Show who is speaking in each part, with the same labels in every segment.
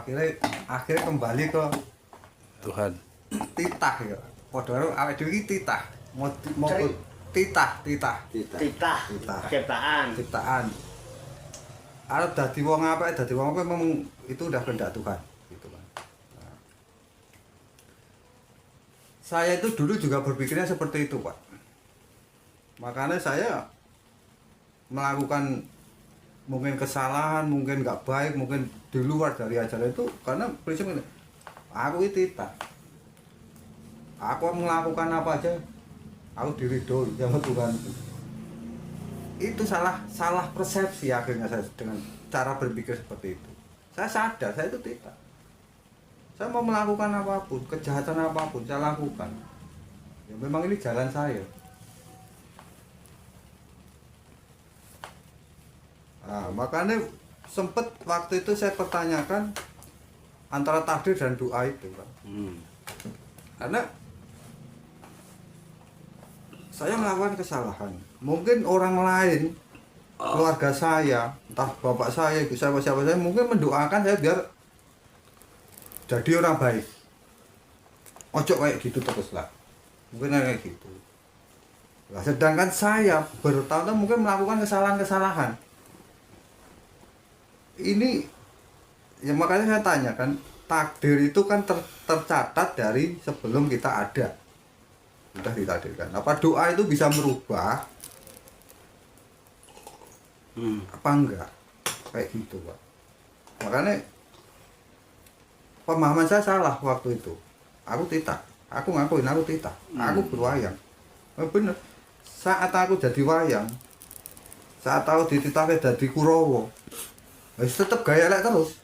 Speaker 1: akhirnya kembali ke
Speaker 2: Tuhan.
Speaker 1: titah ya. Padahal awake dhewe iki titah. Mau titah. Ciptaan. Arep dadi wong apik memang itu udah kehendak Tuhan gitu kan. Nah, saya itu dulu juga berpikirnya seperti itu, Pak. Makanya saya melakukan mungkin kesalahan, mungkin nggak baik, mungkin di luar dari ajaran itu karena prinsip ini, aku itu titah. Aku melakukan apa aja, aku diridhoi sama Tuhan. Itu salah persepsi akhirnya saya dengan cara berpikir seperti itu. Saya sadar saya itu titah. Saya mau melakukan apapun, kejahatan apapun saya lakukan. Ya memang ini jalan saya. Nah, makanya sempet waktu itu saya pertanyakan antara takdir dan doa itu, Pak. Karena saya melakukan kesalahan. Mungkin orang lain, keluarga saya, entah bapak saya, ibu saya, siapa saya, mungkin mendoakan saya biar jadi orang baik. Ojo kayak gitu terus lah. Mungkin kayak gitu. Nah, sedangkan saya bertahun-tahun mungkin melakukan kesalahan-kesalahan. Ini, ya makanya saya tanya kan, takdir itu kan tercatat dari sebelum kita ada. Sudah ditakdirkan. Apa doa itu bisa merubah? Apa enggak? Kayak gitu, Pak. Makanya pemahaman saya salah waktu itu. Aku titah. Aku ngakuin aku titah. Aku berwayang. Bener. Saat aku jadi wayang, saat aku dititahke jadi Kurawa, wis tetep gaya elek terus.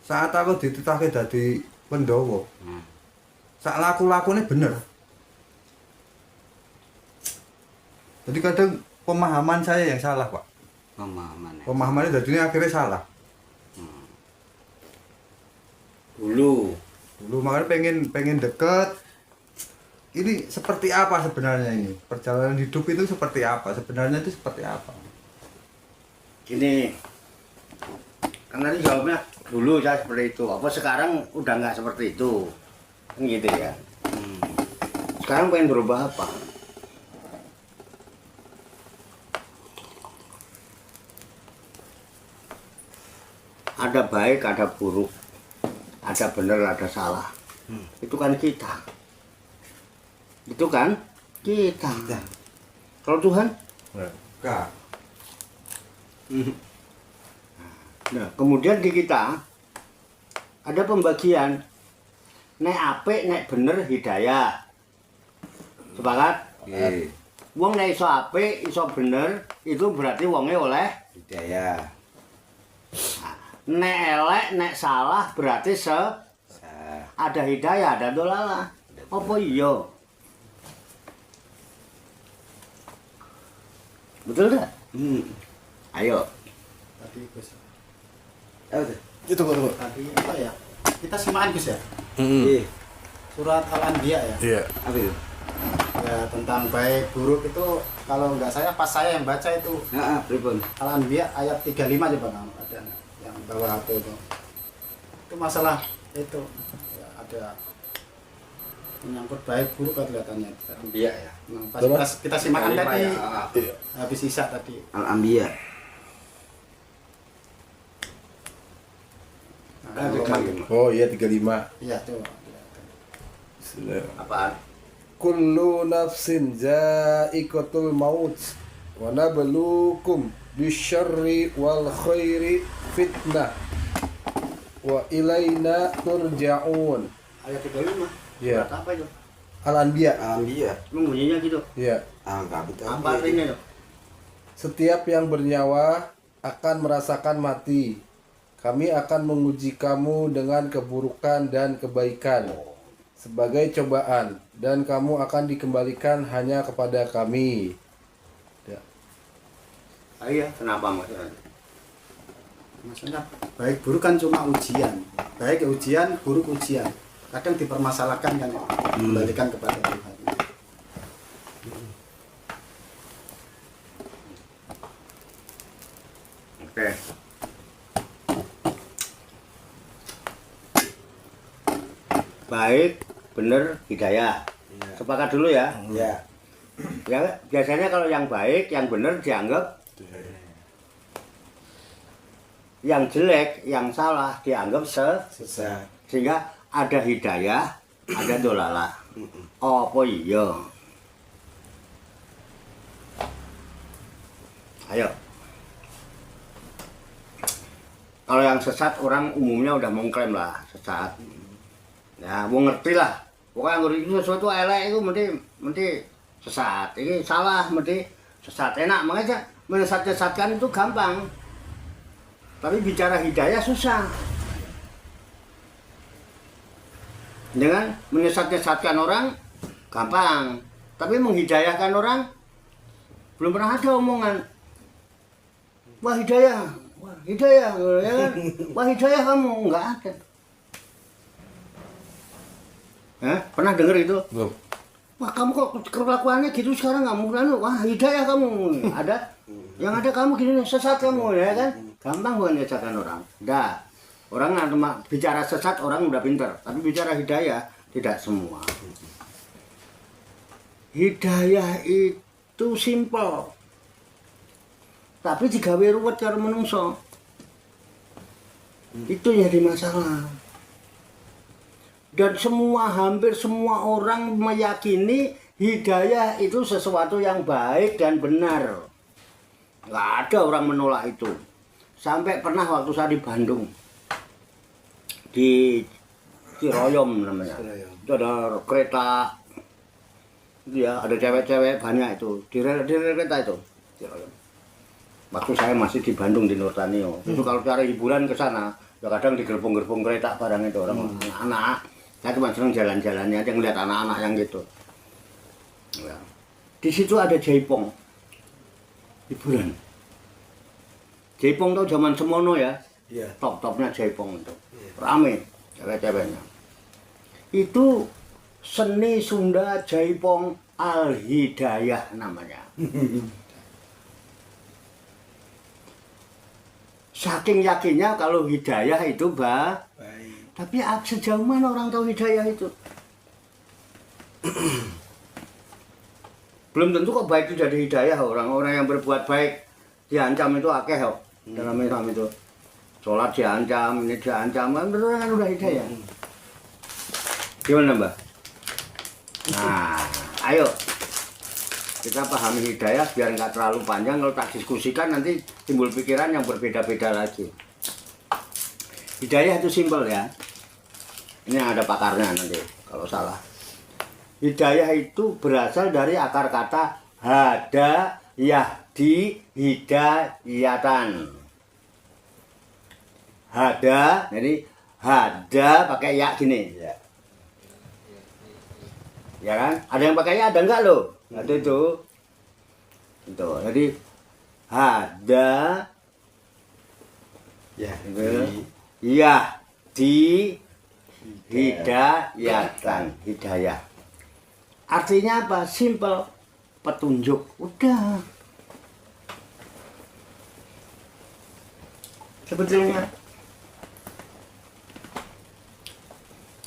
Speaker 1: Saat aku dititahke jadi Pandhawa, sak laku-lakune bener. Jadi kadang pemahaman saya yang salah, Pak. Pemahamannya jadinya akhirnya salah. Dulu makanya pengen deket. Ini seperti apa sebenarnya ini? Perjalanan hidup itu seperti apa? Sebenarnya itu seperti apa?
Speaker 3: Gini, karena ini jawabnya dulu saya seperti itu. Apa sekarang udah nggak seperti itu? Kan gitu ya. Sekarang pengen berubah apa? Ada baik, ada buruk, ada benar, ada salah. Itu kan kita. Itu kan kita. Kalau Tuhan?
Speaker 1: Enggak.
Speaker 3: Nah, kemudian di kita ada pembagian. Nek apik, nek bener hidayah. Sepakat?
Speaker 4: Nggih.
Speaker 3: Wong nek iso apik, iso bener, itu berarti wonge oleh
Speaker 4: Hidayah.
Speaker 3: nek elek, nek salah berarti ada hidayah, ada dolalah. Apa iya? Betul tak? Ayo.
Speaker 5: Tadi Gus.
Speaker 2: Itu tunggu.
Speaker 5: Tadi apa ya? Kita simakan Gus ya.
Speaker 4: Nggih.
Speaker 5: Surat Al-Anbiya ya.
Speaker 2: Iya.
Speaker 4: Apa itu?
Speaker 5: Ya tentang baik buruk itu kalau nggak saya pas saya yang baca itu
Speaker 4: Heeh, pripun?
Speaker 5: Al-Anbiya ayat 35 coba kamu ada yang bawah HP itu. Itu masalah itu ya, ada menyangkut baik buruk kan kelihatannya tadi.
Speaker 4: Anbiya ya.
Speaker 5: Nah, pas kita simakan
Speaker 4: 35
Speaker 5: tadi
Speaker 4: ya.
Speaker 2: Iya.
Speaker 5: habis Isya tadi.
Speaker 4: Al-Anbiya.
Speaker 5: Nah,
Speaker 2: Oh iya 35.
Speaker 5: iya coba.
Speaker 2: Bismillah.
Speaker 4: Apaan?
Speaker 2: Kullu nafsin za'iqatul maut wa nabluukum bisyarri wal khairi fitnah wa ilaina turja'un.
Speaker 3: Ayat 35.
Speaker 2: Iya.
Speaker 3: Surat apa itu?
Speaker 2: Al-Anbiya.
Speaker 4: Anbiya.
Speaker 3: Emang bunyinya gitu.
Speaker 2: Iya.
Speaker 4: Enggak betul.
Speaker 3: Apa artinya itu?
Speaker 2: Setiap yang bernyawa akan merasakan mati. Kami akan menguji kamu dengan keburukan dan kebaikan sebagai cobaan, dan kamu akan dikembalikan hanya kepada kami. Ya.
Speaker 3: Iya, kenapa maksudnya?
Speaker 5: Maksudnya baik buruk kan cuma ujian. Baik ujian, buruk ujian. Kadang dipermasalahkan kan ya. Kembalikan kepada Tuhan.
Speaker 3: Oke. baik, benar, hidayah.
Speaker 4: Iya.
Speaker 3: Sepakat dulu ya.
Speaker 4: Ya.
Speaker 3: Ya, biasanya kalau yang baik, yang benar dianggap, yang jelek, yang salah dianggap
Speaker 4: Sesat.
Speaker 3: sehingga ada hidayah, ada dolalah. Apa iya? Ayo. Kalau yang sesat orang umumnya udah mengklaim lah sesat. Ya, mau ngerti lah. Pokoknya ngerti itu sesuatu elek itu mesti sesat. Ini salah mesti sesat. Enak makanya menyesat-nyesatkan itu gampang. Tapi bicara hidayah susah. Dengan menyesat-nyesatkan orang gampang. Tapi menghidayahkan orang belum pernah ada omongan. Wah hidayah, ya kan? Wah hidayah kamu enggak ada. Pernah dengar itu?
Speaker 2: Belum.
Speaker 3: Wah kamu kok kelakuannya gitu sekarang nggak mungkin. Wah hidayah kamu ada. Yang ada kamu gini sesat kamu ya kan? Gampang buat menyesatkan orang. Dah. Orang bicara sesat orang udah pinter, tapi bicara hidayah tidak semua. Hidayah itu simpel. Tapi digawe ruwet karo menungso. Itu jadi masalah. Dan hampir semua orang meyakini hidayah itu sesuatu yang baik dan benar. Nggak ada orang menolak itu. Sampai pernah waktu saya di Bandung, di Ciroyom namanya. Itu ada kereta, ya ada cewek-cewek banyak itu di kereta itu Ciroyom. Waktu saya masih di Bandung di Nurtanio. Itu kalau cari hiburan ke sana, ya kadang di gerbong-gerbong kereta barang itu orang anak. Saya cuma senang jalan-jalannya aja ngeliat anak-anak yang gitu. Ya. Di situ ada jaipong, hiburan. Jaipong tuh zaman semono ya.
Speaker 4: Iya.
Speaker 3: Top-topnya jaipong itu. Rame cewek-ceweknya. Itu seni Sunda Jaipong Al-Hidayah namanya. Saking yakinnya kalau hidayah itu
Speaker 4: Baik.
Speaker 3: tapi sejauh mana orang tahu hidayah itu? Belum tentu kok baik itu jadi hidayah. Orang-orang yang berbuat baik diancam itu akeh kok. Dalam Islam itu. Sholat diancam, ini diancam, kan betul kan udah hidayah. Gimana Mbak? Nah, ayo kita pahami hidayah biar nggak terlalu panjang. Kalau tak diskusikan nanti timbul pikiran yang berbeda-beda lagi. Hidayah itu simpel ya. Ini ada pakarnya nanti kalau salah. Hidayah itu berasal dari akar kata hada yahdi hidayatan. Hada, jadi hada pakai ya gini. Ya kan? Ada yang pakai ya, ada enggak loh? Ada itu. Itu. Jadi hada
Speaker 4: Ya.
Speaker 3: iya di hidayatan, hidayah. Artinya apa? Simple, petunjuk. Udah. Sebetulnya.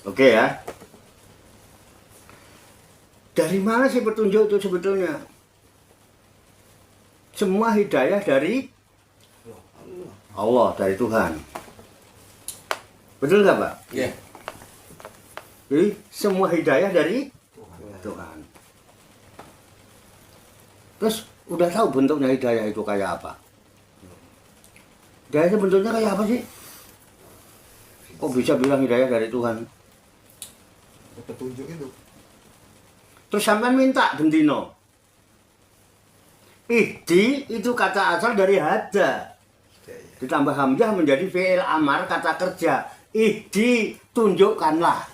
Speaker 3: Oke ya. Dari mana sih petunjuk itu sebetulnya? Semua hidayah dari Allah, dari Tuhan. Betul nggak Pak?
Speaker 4: Iya.
Speaker 3: Jadi semua hidayah dari Tuhan. Terus udah tahu bentuknya hidayah itu kayak apa? Hidayah itu bentuknya kayak apa sih? Kok bisa bilang hidayah dari Tuhan?
Speaker 1: Petunjuk itu.
Speaker 3: Terus sampai minta bendino. Ihdi itu kata asal dari hada. Ditambah hamzah menjadi fi'il amar kata kerja. Ihdi tunjukkanlah.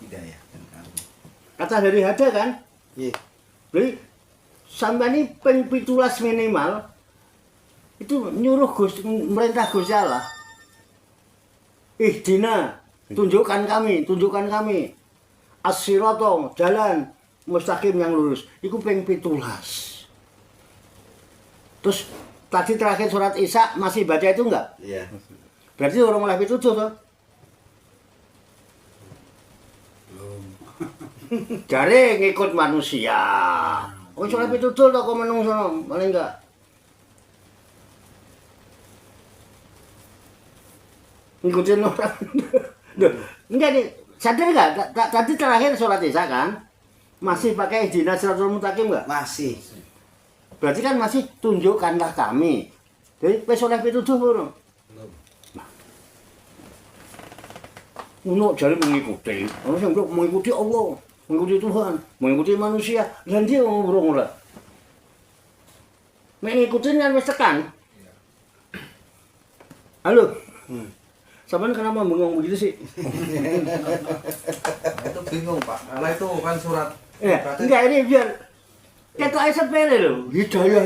Speaker 4: Hidayah dan kamu.
Speaker 3: Kata dari hada kan?
Speaker 4: Iya.
Speaker 3: Jadi sampai ini pitulas minimal itu nyuruh merintah Gusti Allah. Ihdina, tunjukkan kami. As-sirata, jalan mustaqim yang lurus. Iku ping 17. Terus tadi terakhir surat Isya masih baca itu enggak?
Speaker 4: Iya.
Speaker 3: Berarti orang mulai 17 toh. Jare ngikut manusia. Oh soleh pitutul to kok menungso paling enggak. Ngikutin orang. Duh, enggak nih, sadar enggak? Tadi terakhir sholat isya kan? Masih pakai ihdina siratal mustaqim enggak?
Speaker 4: Masih.
Speaker 3: Berarti kan masih tunjukkanlah kami. Jadi wis oleh pituduh ngono. Ngono jare mengikuti. Ono sing mengikuti Allah, mengikuti Tuhan, mengikuti manusia. Dan dia ngurung ora. Mek ngikutin kan wis tekan. Halo. Sampean kenapa bengong begitu sih?
Speaker 2: Nah, itu bingung Pak, karena itu kan surat.
Speaker 3: Enggak ini biar ketok sepele loh. Hidayah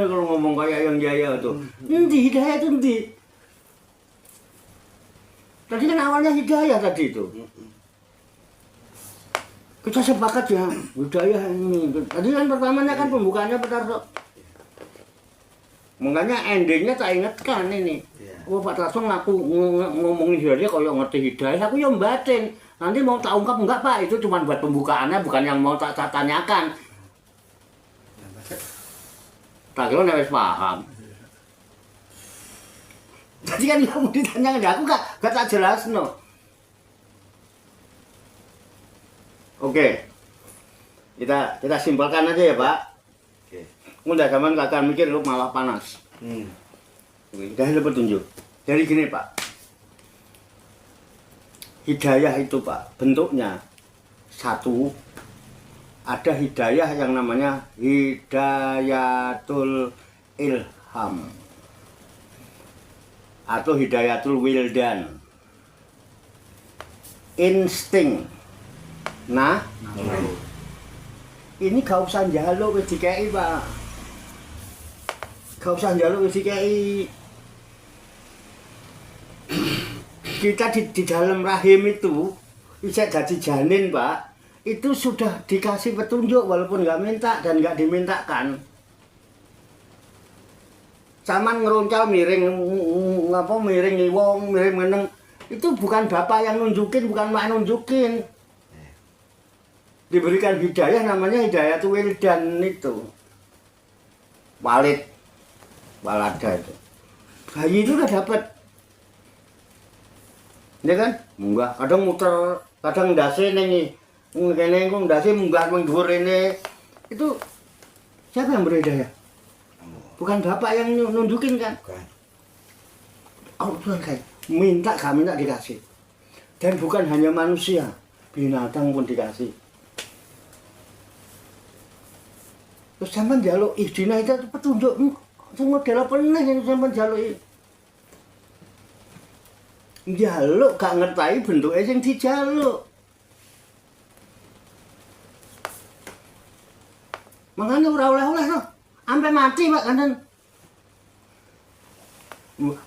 Speaker 3: kalau ngomong kayak yang jaya tuh. Endi hidayah itu endi? Tadi kan awalnya hidayah tadi itu. Kita sepakat ya, hidayah ini. Tadi kan pertamanya kan pembukaannya Pak Tarso. Makanya endingnya tak ingatkan ini. Oh Pak Tarso ngaku ngomongin hidayah kalau ngerti hidayah, aku yang batin. Nanti mau tak ungkap enggak Pak, itu cuma buat pembukaannya, bukan yang mau tak tanyakan. Tak kira wis paham. Jadi kan kamu ditanyakan, aku gak tak jelas no. Oke, kita simpelkan aja ya Pak.
Speaker 4: Oke.
Speaker 3: Udah zaman gak akan mikir lu malah panas. Udah ada petunjuk. Dari gini Pak, hidayah itu Pak bentuknya satu, ada hidayah yang namanya hidayatul ilham atau hidayatul wildan, insting. Nah, ini gak usah njaluk wis dikeki Pak, gak usah njaluk wis dikeki. Kita di dalam rahim itu bisa jadi janin Pak, itu sudah dikasih petunjuk walaupun nggak minta dan nggak dimintakan. Saman ngeroncal miring wong miring meneng, itu bukan bapak yang nunjukin, bukan mak nunjukin. Diberikan hidayah namanya hidayah tuh wildan itu. Walada itu. Bayi itu udah dapat. Ya kan? Munggah, kadang muter, kadang ndase ning kene engko ndase munggah ning dhuwur rene. Itu siapa yang beri hidayah? Bukan bapak yang nunjukin kan?
Speaker 4: Bukan.
Speaker 3: Allah Tuhan kan minta kami minta dikasih. Dan bukan hanya manusia, binatang pun dikasih. Terus sampean njaluk ihdina itu petunjuk sing model apa nih yang sampean njaluk iki? Njaluk gak ngertai bentuknya sing dijaluk. Makanya ora oleh-oleh to. Sampai mati Pak kanten.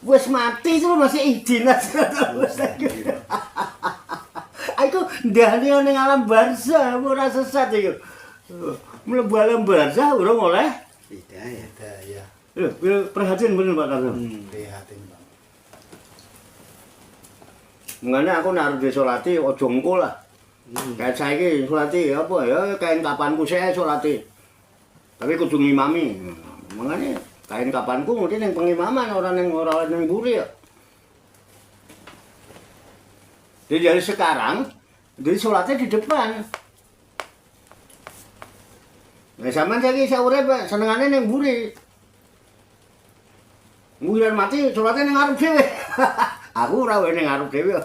Speaker 3: Wis mati itu masih ihdina terus. Aku ndane ning alam barzah ora sesat iku. Mlebu alam barzah urung oleh
Speaker 4: Hidayah.
Speaker 5: Hidayah.
Speaker 3: perhatian bener Pak Tarso.
Speaker 5: Prihatin Bang.
Speaker 3: Mengane aku naruh di sholati ojo engko lah. Kayak saiki sholati apa ya kain kapanku saya sholati. Tapi kudu ngimami. Mengane kain kapanku mesti ning pengimaman ora ning mburi ya. Jadi dari sekarang jadi sholatnya di depan. Nah sampean saiki sak urip senengane ning mburi. Mburi mati sholatnya ning ngarep dhewe. Aku ora wene ngarep dhewe.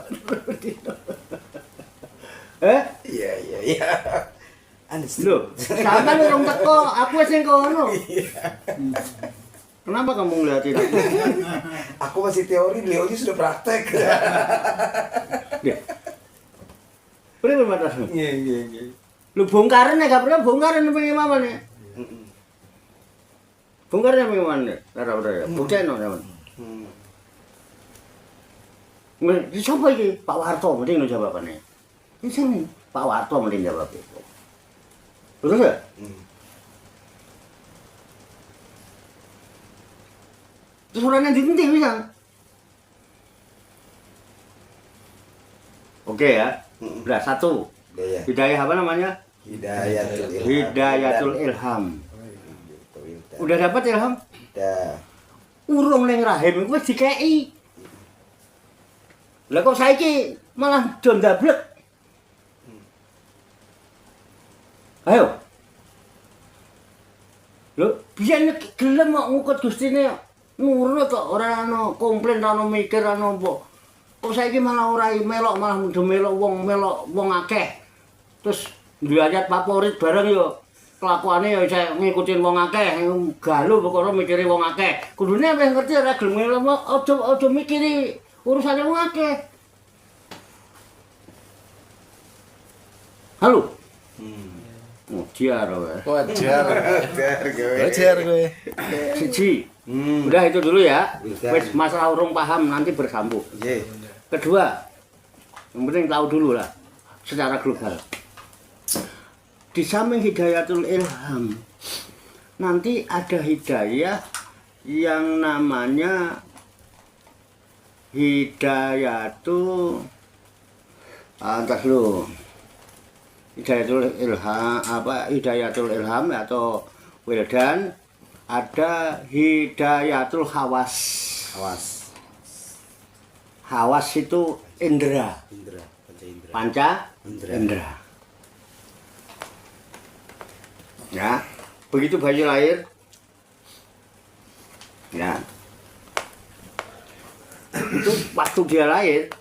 Speaker 4: Iya.
Speaker 3: Loh, sampean urung teko, aku wis ning kono. Kenapa kamu ngeliatin aku?
Speaker 4: Aku masih teori, beliau ini sudah praktek.
Speaker 3: Ya. Beri batas.
Speaker 4: Iya.
Speaker 3: Lu bongkaran ya, gak pernah bongkaran pengimaman ya. Bongkaran pengimaman ya, ora ya. Buktian no sampean. Di siapa ini? Pak Warto mending no jawabannya. Ini sini Pak Warto mending jawab itu. Betul ya? Terus orangnya di bisa. Oke ya. Udah satu. Hidayah apa namanya? Hidayatul Ilham. Udah dapat ilham?
Speaker 4: Udah.
Speaker 3: Urung ning rahim iku wis dikeki. Lah kok saiki malah do ndablek. Ayo. Lho, biyen gelem kok ngukut Gustine nurut kok ora ana komplain, ora ana mikir, ora ana apa. Kok saiki malah ora melok, malah melok wong akeh. Terus duwe ayat favorit bareng yo. Kelakuane ya saya ngikutin wong akeh, galuh pokoke mikire wong akeh. Kudune wis ngerti ora gelem ngomong, aja mikiri urusane wong akeh. Halo. Wajar wae.
Speaker 2: Wajar kowe.
Speaker 3: Siji. Udah itu dulu ya. Wis masalah urung paham nanti bersambung.
Speaker 4: Nggih.
Speaker 3: Kedua, yang penting tahu dulu lah secara global. Di samping hidayatul ilham, nanti ada hidayah yang namanya hidayatul hidayatul ilham hidayatul ilham atau wildan, ada hidayatul hawas. Hawas itu indera, panca indera. Ya, begitu bayi lahir, ya, itu waktu dia lahir,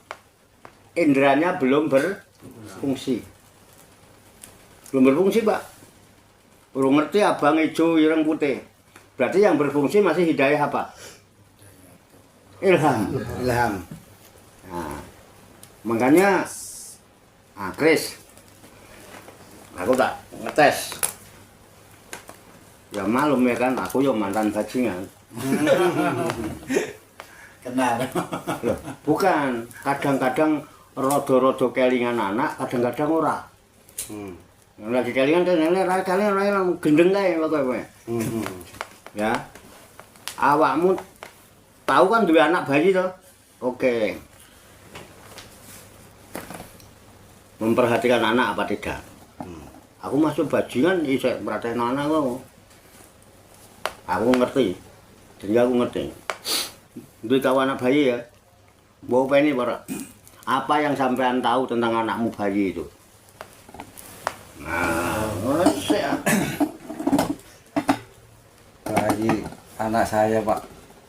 Speaker 3: inderanya belum berfungsi. Belum berfungsi, Pak. Belum ngerti abang, hijau, ireng, putih. Berarti yang berfungsi masih hidayah apa? Ilham. Nah, makanya, Chris, aku tak ngetes. Ya malum ya kan, aku yo mantan bajingan.
Speaker 5: Kenal.
Speaker 3: Loh, bukan, kadang-kadang rodo-rodo kelingan anak, kadang-kadang ora. Lagi kelingan kalian gendeng kae pokoke. Ya. Awakmu tahu kan duwe anak bayi toh? Oke. Memperhatikan anak apa tidak? Aku masuk bajingan isek perhatiin anak kok. Aku ngerti. Jadi aku ngerti. Duwe tahu anak bayi ya. Mbok peni para. Apa yang sampean tahu tentang anakmu bayi itu? Nah,
Speaker 1: Bayi anak saya, Pak,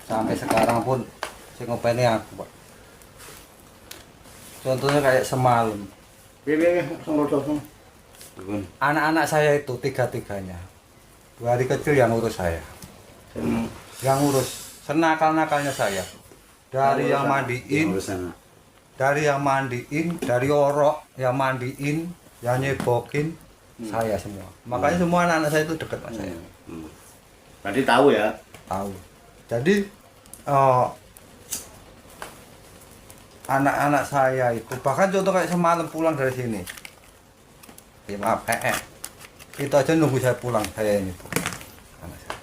Speaker 1: sampai sekarang pun saya ngopeni aku, Pak. Contohnya kayak semalam. Anak-anak saya itu tiga-tiganya. 2 hari kecil yang ngurus saya. Yang ngurus senakal-nakalnya saya. Dari yang mandiin, dari orok yang mandiin, yang nyebokin, saya semua. Makanya semua anak-anak saya itu dekat sama saya.
Speaker 3: Berarti tahu ya?
Speaker 1: Tahu. Jadi anak-anak saya itu, bahkan contoh kayak semalam pulang dari sini. Ya maaf, itu aja nunggu saya pulang, saya ini tuh. Anak saya.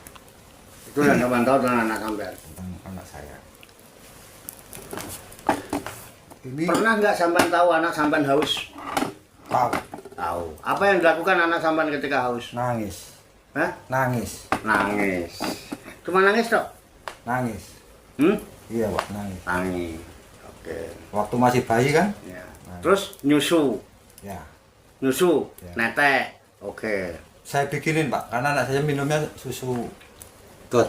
Speaker 3: Itu yang sampean tahu tentang anak sampean.
Speaker 1: Anak saya. Ini
Speaker 3: Pernah nggak sampean tahu anak sampean haus?
Speaker 1: tahu,
Speaker 3: Tahu. Apa yang dilakukan anak sampean ketika haus?
Speaker 1: nangis.
Speaker 3: Hah?
Speaker 1: Nangis.
Speaker 3: Nangis. Cuma nangis tok?
Speaker 1: Nangis. Iya, Pak, nangis.
Speaker 3: Nangis. Oke.
Speaker 1: Waktu masih bayi kan?
Speaker 3: Ya. Terus nyusu.
Speaker 1: Ya.
Speaker 3: Nyusu,
Speaker 1: Ya.
Speaker 3: netek. Oke.
Speaker 1: Saya bikinin, Pak, karena anak saya minumnya susu dot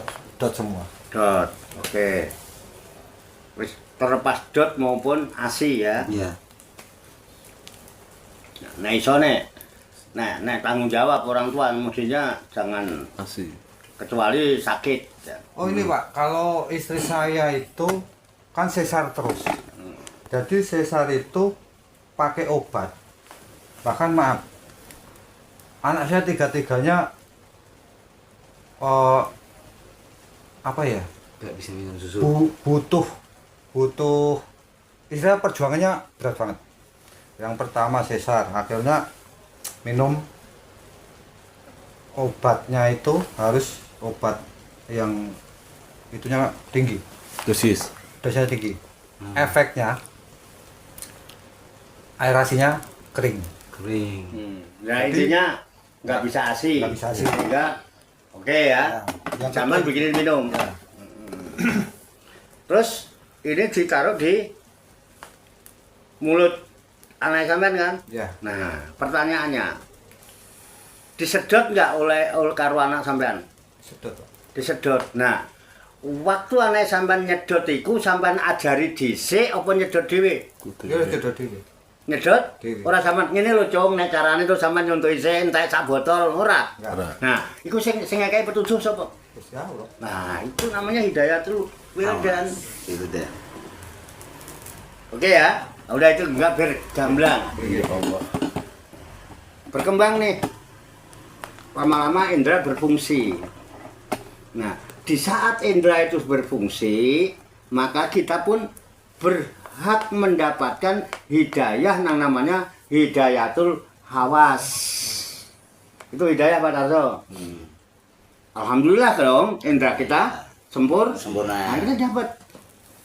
Speaker 1: semua.
Speaker 3: Dot. Oke. Wis terlepas dot maupun ASI ya.
Speaker 4: Iya.
Speaker 3: Nah, iso nek tanggung jawab orang tua mestinya jangan
Speaker 2: Asih.
Speaker 3: kecuali sakit. Ya.
Speaker 1: Oh ini Pak, kalau istri saya itu kan sesar terus. Jadi sesar itu pakai obat. Bahkan maaf, anak saya tiga-tiganya apa ya?
Speaker 4: Gak bisa minum susu.
Speaker 1: Butuh istilah perjuangannya berat banget. Yang pertama sesar, akhirnya minum obatnya itu harus obat yang itunya tinggi, dosisnya tinggi. Efeknya aerasinya kering
Speaker 4: Kering.
Speaker 3: Nah
Speaker 1: Jadi,
Speaker 3: intinya nggak bisa ASI.
Speaker 1: nggak bisa ASI.
Speaker 3: Sehingga oke ya.
Speaker 1: Yang
Speaker 3: Zaman
Speaker 1: kedua-
Speaker 3: bikinin minum. Terus ini ditaruh di mulut anak sampean kan?
Speaker 1: Ya.
Speaker 3: Nah pertanyaannya, disedot nggak oleh karo anak sampean?
Speaker 1: Sedot, Pak.
Speaker 3: Disedot. Nah, waktu anak sampean nyedot iku sampean ajari dhisik apa nyedot dhewe?
Speaker 1: Ya wis sedot dhewe.
Speaker 3: Nyedot?
Speaker 1: Dhewe.
Speaker 3: Ora sampean ngene lho, Cung, nek carane tuh sampean nyontoh isih entek sak botol ora.
Speaker 1: Enggak.
Speaker 3: Nah, iku sing ngekeki petunjuk sapa?
Speaker 1: Wis ya Allah.
Speaker 3: Nah, itu namanya hidayatul wildan.
Speaker 4: Itu deh.
Speaker 3: Oke ya. Udah itu enggak bergamblang.
Speaker 2: Ya Allah.
Speaker 3: Berkembang nih. Lama-lama indera berfungsi. Nah, di saat indera itu berfungsi, maka kita pun berhak mendapatkan hidayah yang namanya hidayatul hawas. Itu hidayah Pak Tarso. Alhamdulillah dong, indera kita
Speaker 4: Sempurna.
Speaker 3: Nah, kita dapat.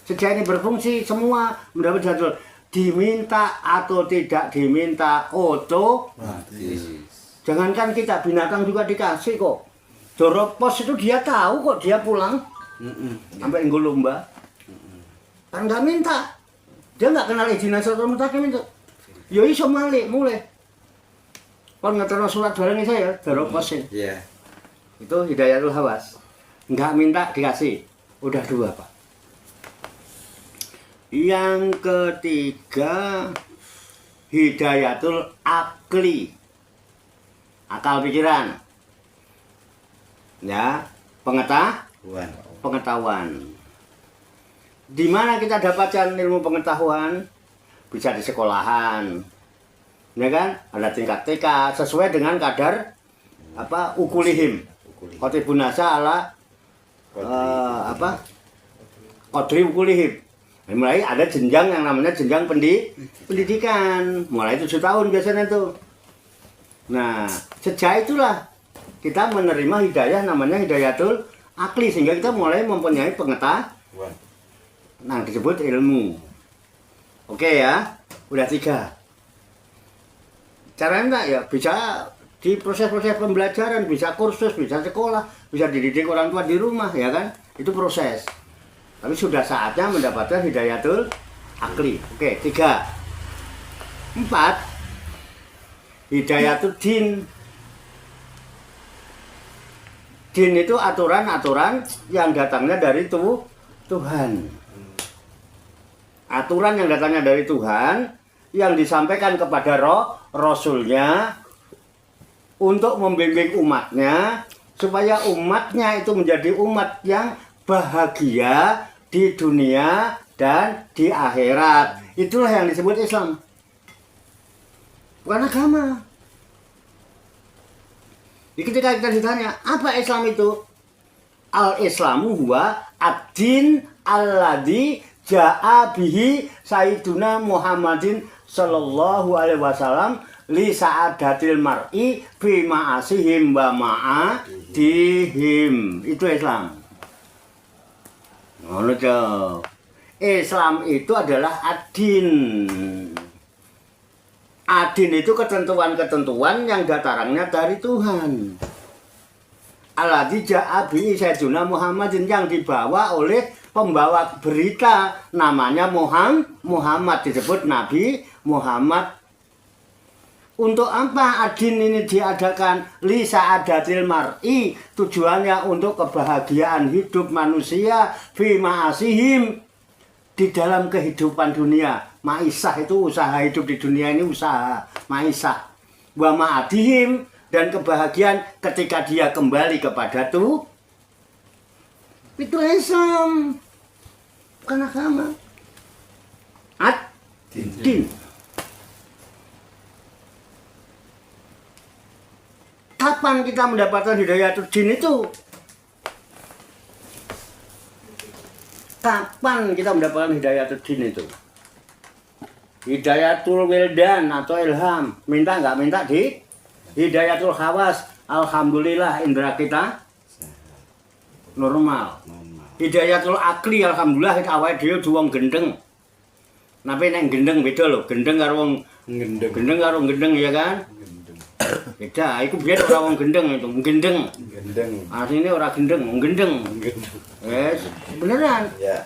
Speaker 3: Sejak ini berfungsi semua mendapat jadwal. Diminta atau tidak diminta otomatis. Jangankan kita, binatang juga dikasih kok. Doropos itu dia tahu kok dia pulang. Sampai nggak lomba. Kan nggak minta. Dia nggak kenal izin asal minta minta. Ya iso mulai. Kon ngeterno surat barang saya doropos ini.
Speaker 4: Iya.
Speaker 3: Itu hidayatul hawas. Nggak minta dikasih. Udah 2 Pak. Yang ketiga hidayatul akli. Akal pikiran. Ya, pengetahuan. Di mana kita dapatkan ilmu pengetahuan? Bisa di sekolahan. Ya kan? Ada tingkat TK sesuai dengan kadar ukulihim. Qotibun nasa ala qadri ukulihim. Mulai ada jenjang yang namanya jenjang pendidikan. Mulai 7 tahun biasanya tuh. Nah, sejak itulah kita menerima hidayah namanya hidayatul akli sehingga kita mulai mempunyai pengetahuan. Nah, disebut ilmu. Oke ya, udah 3. Caranya enggak ya bisa di proses-proses pembelajaran, bisa kursus, bisa sekolah, bisa dididik orang tua di rumah ya kan? Itu proses. Tapi sudah saatnya mendapatkan hidayatul akli. Oke, 3. 4. Hidayatul din. Din itu aturan-aturan yang datangnya dari Tuhan. Aturan yang datangnya dari Tuhan yang disampaikan kepada Rasulnya untuk membimbing umatnya supaya umatnya itu menjadi umat yang bahagia di dunia dan di akhirat. Itulah yang disebut Islam. Bukan agama. Jadi ketika kita ditanya, apa Islam itu? Al-Islamu huwa ad-din alladzi ja'a bihi Sayyiduna Muhammadin sallallahu alaihi wasallam li sa'adatil mar'i fi ma'asihim wa ma'adihim. Itu Islam. Ngono Islam itu adalah ad-din. Adin itu ketentuan-ketentuan yang datarannya dari Tuhan. Alladzi ja'a bihi Sayyiduna Muhammadin yang dibawa oleh pembawa berita namanya Muhammad, disebut Nabi Muhammad. Untuk apa adin ini diadakan? Li sa'adatil mar'i, tujuannya untuk kebahagiaan hidup manusia fi ma'asihim, di dalam kehidupan dunia. Maisah itu usaha hidup di dunia ini, usaha maisah. Wa ma'adihim, dan kebahagiaan ketika dia kembali kepada Tuhan. Itu Islam, bukan agama. Ad-din. Kapan kita mendapatkan hidayatul din itu? Kapan kita mendapatkan hidayatul din itu? Hidayatul wildan atau ilham. Minta nggak minta di hidayatul hawas. Alhamdulillah indera kita normal. Hidayatul akli alhamdulillah kita awake dhewe wong gendeng. Tapi nek gendeng beda lho, gendeng karo wong
Speaker 2: Gendeng.
Speaker 3: gendeng karo gendeng ya kan? Beda, iku biyen ora wong gendeng itu, gendeng.
Speaker 2: Gendeng.
Speaker 3: Asline ora gendeng, wong gendeng. Wes, beneran.
Speaker 2: Ya.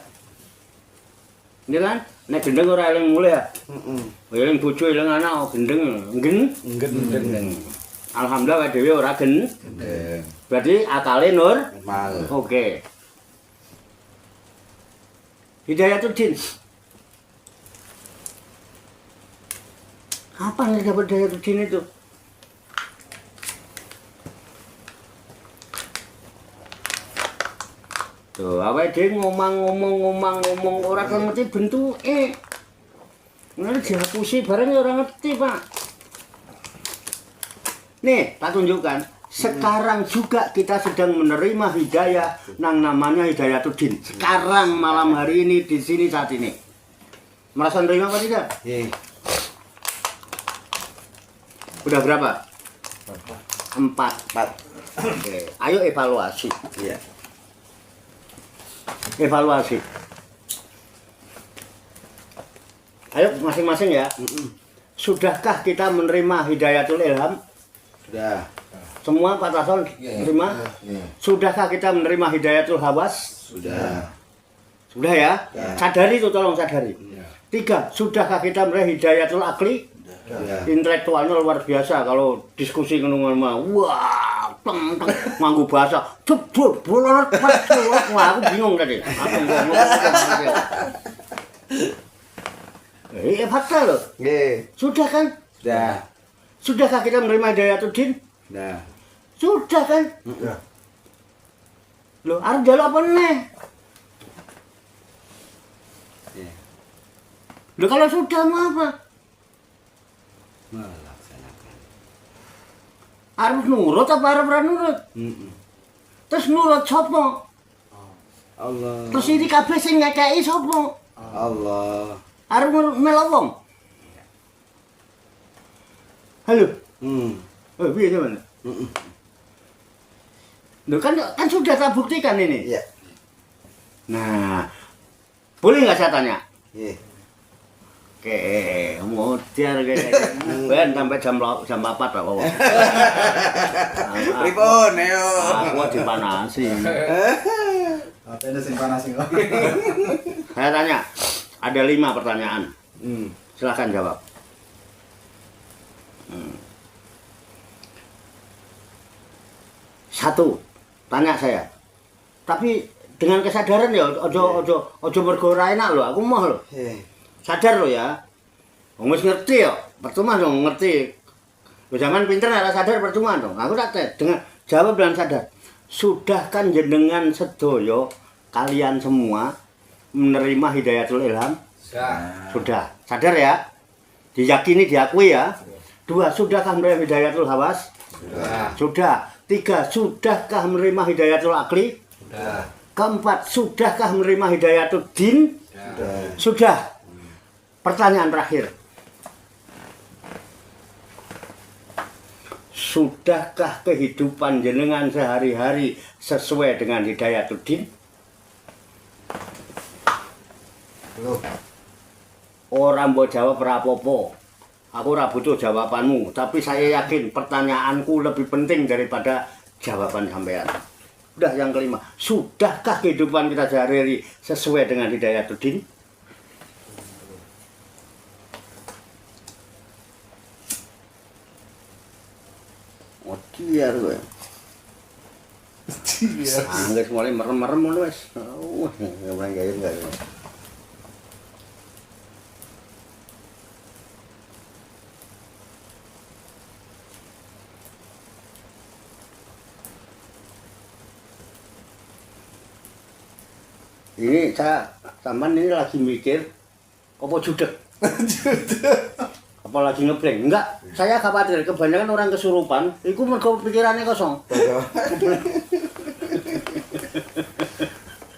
Speaker 3: Ya kan? Nek gendeng ora eling mulih ya.
Speaker 2: Heeh.
Speaker 3: Eling bojo eling anak gendeng,
Speaker 2: Gendeng.
Speaker 3: Alhamdulillah dhewe ora gendeng.
Speaker 2: Gendeng.
Speaker 3: Berarti akale nur.
Speaker 2: Mal.
Speaker 3: Oke. Hidayatuddin. Apa yang dapat Hidayatuddin itu? Tuh, awake dhewe ngomong ora ngerti bentuke. Ngene dihapusi bareng ora ngerti, Pak. Nih, tak tunjukkan. Sekarang juga kita sedang menerima hidayah yang namanya Hidayatuddin. Sekarang malam hari ini di sini saat ini. Merasa menerima apa tidak?
Speaker 2: Ye.
Speaker 3: Udah berapa? 4.
Speaker 2: 4.
Speaker 3: Oke, ayo evaluasi.
Speaker 2: Iya.
Speaker 3: Evaluasi. Ayo masing-masing ya. Sudahkah kita menerima Hidayatul Ilham?
Speaker 2: Sudah.
Speaker 3: Semua Pak Tason menerima? Sudahkah kita menerima Hidayatul Hawas?
Speaker 2: Sudah.
Speaker 3: Sudah ya?
Speaker 2: Ya.
Speaker 3: Sadari itu, tolong sadari. 3. Sudahkah kita menerima Hidayatul Akli?
Speaker 2: Sudah.
Speaker 3: Intelektualnya luar biasa kalau diskusi ngomong mah. Wah, teng nganggo bahasa jebul bolot wah aku bingung tadi. Aku ngomong. Fakta loh.
Speaker 2: Ye.
Speaker 3: Sudah kan?
Speaker 2: Sudah.
Speaker 3: Sudahkah kita menerima Hidayatuddin?
Speaker 2: Sudah.
Speaker 3: Sudah kan?
Speaker 1: Ya.
Speaker 3: Loh, arep njaluk apa meneh?
Speaker 2: Ye.
Speaker 3: Loh kalau sudah mau apa?
Speaker 2: Melaksanakan.
Speaker 3: Arep nurut apa arep ora nurut? Terus nurut sapa?
Speaker 2: Allah.
Speaker 3: Terus ini kabeh sing ngekeki sapa?
Speaker 2: Allah.
Speaker 3: Arep melok wong. Halo. Oh, piye sampean? Loh kan sudah tak buktikan ini.
Speaker 2: Iya.
Speaker 3: Nah, boleh nggak saya tanya?
Speaker 2: Ye.
Speaker 3: Oke, modar kayak ben sampai jam 4 lah kok.
Speaker 2: Pripun ayo.
Speaker 3: Aku dipanasi.
Speaker 5: Apa sing panas iki?
Speaker 3: Saya tanya, ada 5 pertanyaan. Silahkan jawab. 1, tanya saya. Tapi dengan kesadaran ya, ojo mergo ora enak lho, aku mau lho.
Speaker 2: Ye.
Speaker 3: Sadar lho ya. Wong wis ngerti ya, percuma dong ngerti. Lho zaman pinter ora sadar percuma dong. Aku tak dengan jawab dengan sadar. Sudah kan jenengan sedoyo kalian semua menerima Hidayatul Ilham? Sudah. Sadar ya? Diyakini, diakui ya? 2, sudahkah menerima Hidayatul Hawas? Sudah. 3, sudahkah menerima Hidayatul Akli?
Speaker 2: Sudah.
Speaker 3: 4, sudahkah menerima Hidayatuddin? Sudah. Pertanyaan terakhir. Sudahkah kehidupan jenengan sehari-hari sesuai dengan Hidayatuddin?
Speaker 1: Belum.
Speaker 3: Orang mbok jawab rapopo. Aku ora butuh jawabanmu, tapi saya yakin pertanyaanku lebih penting daripada jawaban sampean. Udah yang kelima, sudahkah kehidupan kita sehari-hari sesuai dengan Hidayatuddin? Oh, diar gue. Angges mulai merem-merem ngono wis. Wah, enggak. Ini saya sampean ini lagi mikir apa judek? Apa lagi ngeblank? Enggak, saya khawatir kebanyakan orang kesurupan itu mergo pikirannya kosong.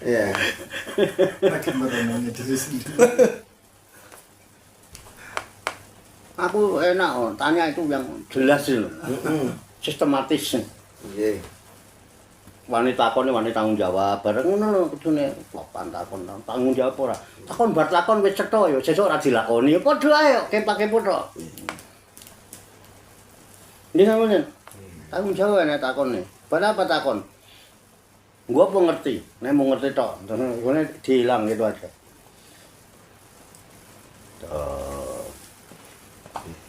Speaker 2: Iya.
Speaker 5: Lagi merenungnya diri sendiri.
Speaker 3: Aku enak tanya itu yang jelas loh. Sistematis.
Speaker 2: Ye.
Speaker 3: wani takon wani tanggung jawab. Bareng ngono lho kudune papan takon tanggung jawab ora. Takon bar takon wis cetha ya sesuk ora dilakoni. Padha ae kepak-kepuk tok. Ini namanya tanggung jawab nek takon nih. Pada apa takon? Gua apa ngerti? Nek mau ngerti tok, ngene dihilang gitu aja.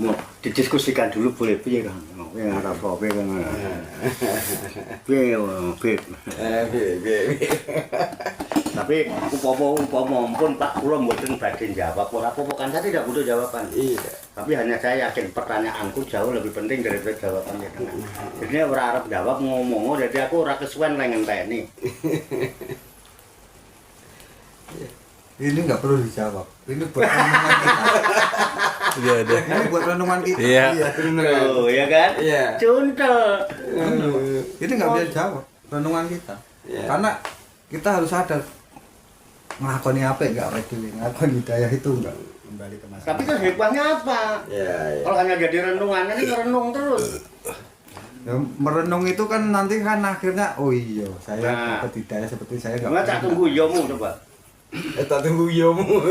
Speaker 3: Mau didiskusikan dulu boleh piye kan? Kowe ngarep apa kan? Piye Tapi upama pun Pak kula mboten badhe jawab ora apa-apa kan saya tidak butuh jawaban.
Speaker 4: Iya.
Speaker 3: Tapi hanya saya yakin pertanyaanku jauh lebih penting daripada jawaban jenengan. Jadi ora arep jawab ngomong, jadi aku ora kesuwen lek ngenteni.
Speaker 1: Ini nggak perlu dijawab. Ini buat renungan kita.
Speaker 2: Iya, ada.
Speaker 1: Ini buat renungan kita.
Speaker 2: Iya.
Speaker 3: Oh, ya kan?
Speaker 4: Iya.
Speaker 3: Cuntel.
Speaker 1: Ini nggak bisa jawab renungan kita.
Speaker 4: Iya.
Speaker 1: Karena kita harus sadar ngelakoni apa enggak apa dulu. Ngelakoni hidayah itu enggak kembali ke masa.
Speaker 3: Tapi terus hikmahnya apa?
Speaker 4: Iya, iya.
Speaker 3: Kalau hanya jadi renungan ini merenung terus.
Speaker 1: Ya, merenung itu kan nanti kan akhirnya oh iya saya
Speaker 3: Nah.
Speaker 1: dapat hidayah seperti saya
Speaker 3: Enggak tak tunggu yomu coba.
Speaker 4: Tak tunggu yomu.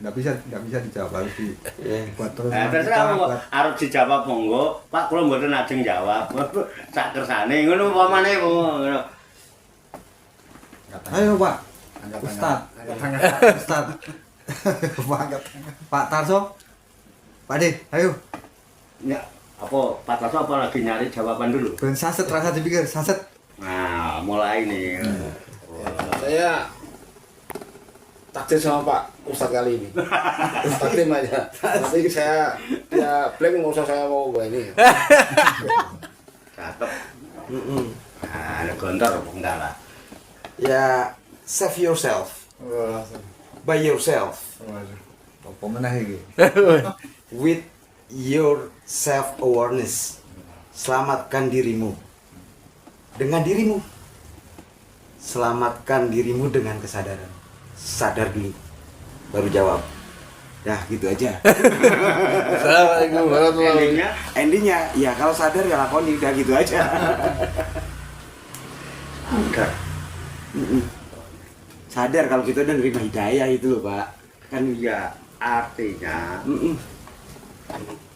Speaker 1: nggak bisa dijawab harus dibuat terus.
Speaker 3: Nah, terserah monggo arep dijawab monggo. Pak kula mboten ajeng jawab. Sak kersane ngono upamane ngono.
Speaker 1: Ayo Pak, Ustad, Ustad, Pak Tarso, Pak De, ayo.
Speaker 3: Ya, apa Pak Tarso apa lagi nyari jawaban dulu?
Speaker 1: Ben saset rasa dipikir, saset.
Speaker 3: Nah, mulai nih.
Speaker 2: Saya takdir sama Pak Ustadz kali ini. Takdir aja. Nanti saya ya blank nggak usah saya mau ini.
Speaker 3: Cakep. Nah, ada gontor enggak lah.
Speaker 4: Ya, save yourself by yourself
Speaker 1: Apa meneh iki?
Speaker 4: with your self awareness. Selamatkan dirimu dengan dirimu. Selamatkan dirimu dengan kesadaran. Sadar dulu, baru jawab. Dah gitu aja.
Speaker 2: Assalamualaikum warahmatullahi
Speaker 3: Endingnya
Speaker 4: Endingnya, ya kalau sadar ya lakoni, udah gitu aja.
Speaker 3: udah.
Speaker 4: Sadar kalau kita udah nerima hidayah itu loh Pak.
Speaker 3: Kan ya artinya
Speaker 4: Mm-mm.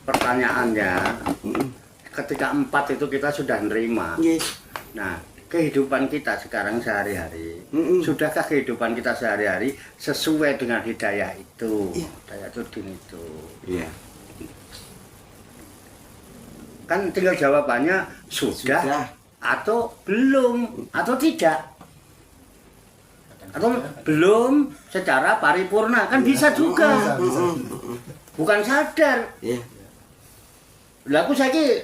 Speaker 3: pertanyaannya ketika 4 itu kita sudah nerima.
Speaker 4: Yes.
Speaker 3: Nah, kehidupan kita sekarang sehari-hari, sudahkah kehidupan kita sehari-hari sesuai dengan hidayah itu?
Speaker 4: Iya.
Speaker 3: Hidayah itu din itu.
Speaker 4: Iya.
Speaker 3: Kan tinggal jawabannya sudah atau belum atau tidak. Atau belum secara paripurna kan bisa juga. Bukan sadar.
Speaker 4: Iya.
Speaker 3: Lah aku saiki